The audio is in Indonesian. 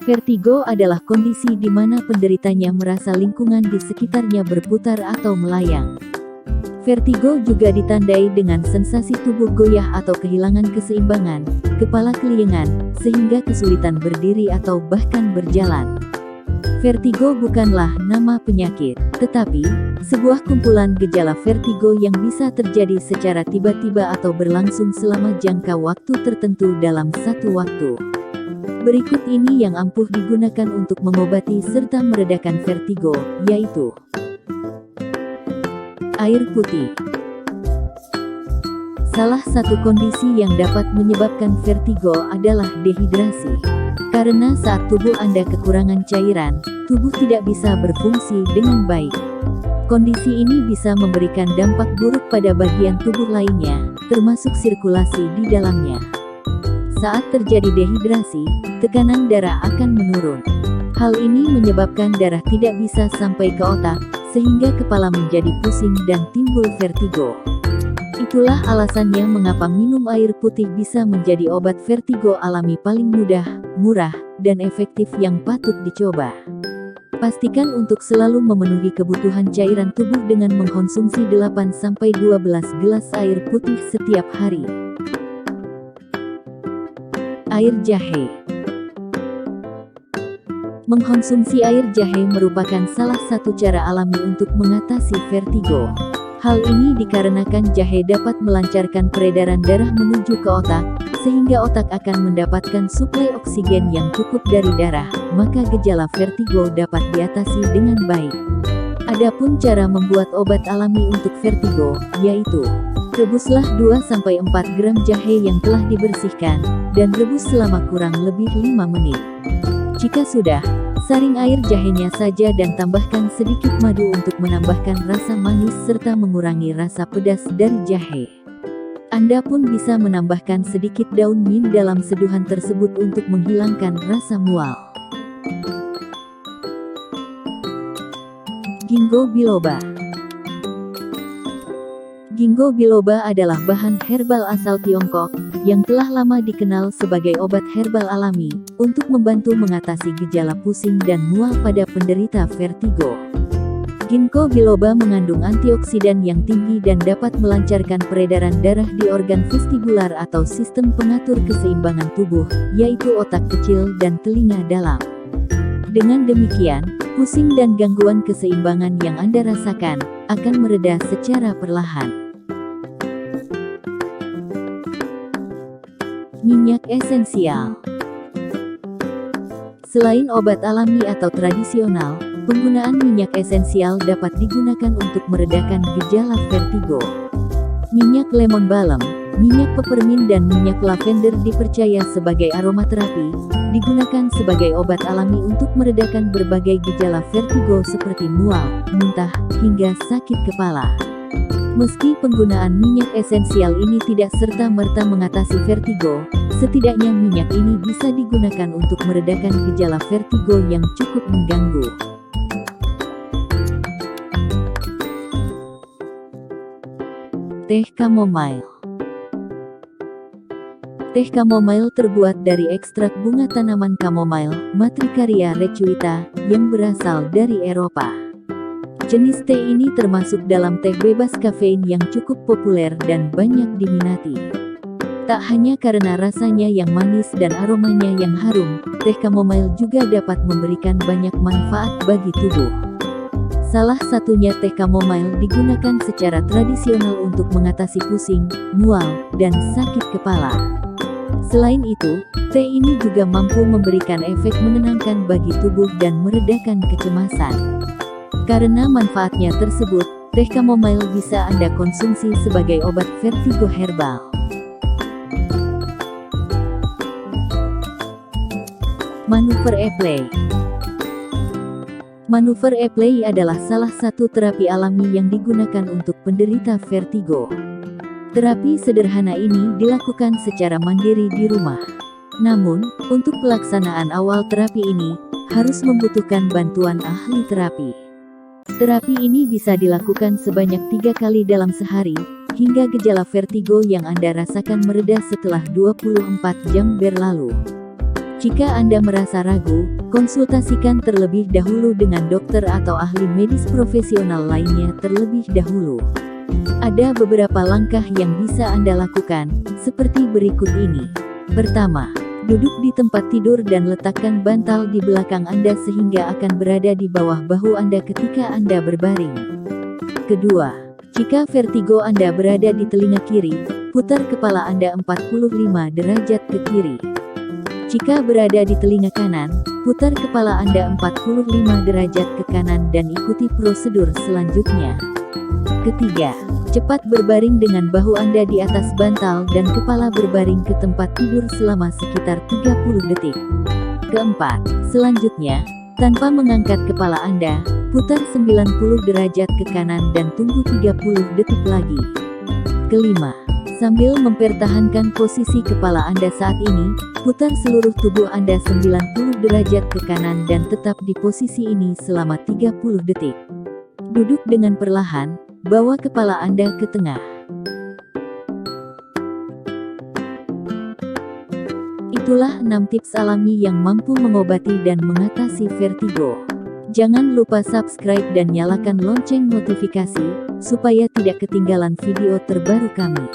Vertigo adalah kondisi di mana penderitanya merasa lingkungan di sekitarnya berputar atau melayang. Vertigo juga ditandai dengan sensasi tubuh goyah atau kehilangan keseimbangan, kepala keliengan, sehingga kesulitan berdiri atau bahkan berjalan. Vertigo bukanlah nama penyakit, tetapi sebuah kumpulan gejala vertigo yang bisa terjadi secara tiba-tiba atau berlangsung selama jangka waktu tertentu dalam satu waktu. Berikut ini yang ampuh digunakan untuk mengobati serta meredakan vertigo, yaitu air putih. Salah satu kondisi yang dapat menyebabkan vertigo adalah dehidrasi. Karena saat tubuh Anda kekurangan cairan, tubuh tidak bisa berfungsi dengan baik. Kondisi ini bisa memberikan dampak buruk pada bagian tubuh lainnya, termasuk sirkulasi di dalamnya. Saat terjadi dehidrasi, tekanan darah akan menurun. Hal ini menyebabkan darah tidak bisa sampai ke otak, sehingga kepala menjadi pusing dan timbul vertigo. Itulah alasannya mengapa minum air putih bisa menjadi obat vertigo alami paling mudah, murah, dan efektif yang patut dicoba. Pastikan untuk selalu memenuhi kebutuhan cairan tubuh dengan mengkonsumsi 8-12 gelas air putih setiap hari. Air jahe. Mengkonsumsi air jahe merupakan salah satu cara alami untuk mengatasi vertigo. Hal ini dikarenakan jahe dapat melancarkan peredaran darah menuju ke otak, sehingga otak akan mendapatkan suplai oksigen yang cukup dari darah, maka gejala vertigo dapat diatasi dengan baik. Adapun cara membuat obat alami untuk vertigo, yaitu rebuslah 2-4 gram jahe yang telah dibersihkan, dan rebus selama kurang lebih 5 menit. Jika sudah, saring air jahenya saja dan tambahkan sedikit madu untuk menambahkan rasa manis serta mengurangi rasa pedas dari jahe. Anda pun bisa menambahkan sedikit daun mint dalam seduhan tersebut untuk menghilangkan rasa mual. Ginkgo biloba. Ginkgo biloba adalah bahan herbal asal Tiongkok, yang telah lama dikenal sebagai obat herbal alami, untuk membantu mengatasi gejala pusing dan mual pada penderita vertigo. Ginkgo biloba mengandung antioksidan yang tinggi dan dapat melancarkan peredaran darah di organ vestibular atau sistem pengatur keseimbangan tubuh, yaitu otak kecil dan telinga dalam. Dengan demikian, pusing dan gangguan keseimbangan yang Anda rasakan, akan mereda secara perlahan. Minyak esensial. Selain obat alami atau tradisional, penggunaan minyak esensial dapat digunakan untuk meredakan gejala vertigo. Minyak lemon balm, minyak peppermint dan minyak lavender dipercaya sebagai aromaterapi, digunakan sebagai obat alami untuk meredakan berbagai gejala vertigo seperti mual, muntah, hingga sakit kepala. Meski penggunaan minyak esensial ini tidak serta-merta mengatasi vertigo, setidaknya minyak ini bisa digunakan untuk meredakan gejala vertigo yang cukup mengganggu. Teh chamomile. Teh chamomile terbuat dari ekstrak bunga tanaman chamomile, Matricaria recuita, yang berasal dari Eropa. Jenis teh ini termasuk dalam teh bebas kafein yang cukup populer dan banyak diminati. Tak hanya karena rasanya yang manis dan aromanya yang harum, teh chamomile juga dapat memberikan banyak manfaat bagi tubuh. Salah satunya teh chamomile digunakan secara tradisional untuk mengatasi pusing, mual, dan sakit kepala. Selain itu, teh ini juga mampu memberikan efek menenangkan bagi tubuh dan meredakan kecemasan. Karena manfaatnya tersebut, teh chamomile bisa Anda konsumsi sebagai obat vertigo herbal. Manuver Epley. Manuver Epley adalah salah satu terapi alami yang digunakan untuk penderita vertigo. Terapi sederhana ini dilakukan secara mandiri di rumah. Namun, untuk pelaksanaan awal terapi ini, harus membutuhkan bantuan ahli terapi. Terapi ini bisa dilakukan sebanyak 3 kali dalam sehari, hingga gejala vertigo yang Anda rasakan mereda setelah 24 jam berlalu. Jika Anda merasa ragu, konsultasikan terlebih dahulu dengan dokter atau ahli medis profesional lainnya terlebih dahulu. Ada beberapa langkah yang bisa Anda lakukan, seperti berikut ini. Pertama, duduk di tempat tidur dan letakkan bantal di belakang Anda sehingga akan berada di bawah bahu Anda ketika Anda berbaring. Kedua, jika vertigo Anda berada di telinga kiri, putar kepala Anda 45 derajat ke kiri. Jika berada di telinga kanan, putar kepala Anda 45 derajat ke kanan dan ikuti prosedur selanjutnya. Ketiga, cepat berbaring dengan bahu Anda di atas bantal dan kepala berbaring ke tempat tidur selama sekitar 30 detik. Keempat, selanjutnya, tanpa mengangkat kepala Anda, putar 90 derajat ke kanan dan tunggu 30 detik lagi. Kelima, sambil mempertahankan posisi kepala Anda saat ini, putar seluruh tubuh Anda 90 derajat ke kanan dan tetap di posisi ini selama 30 detik. Duduk dengan perlahan, bawa kepala Anda ke tengah. Itulah 6 tips alami yang mampu mengobati dan mengatasi vertigo. Jangan lupa subscribe dan nyalakan lonceng notifikasi, supaya tidak ketinggalan video terbaru kami.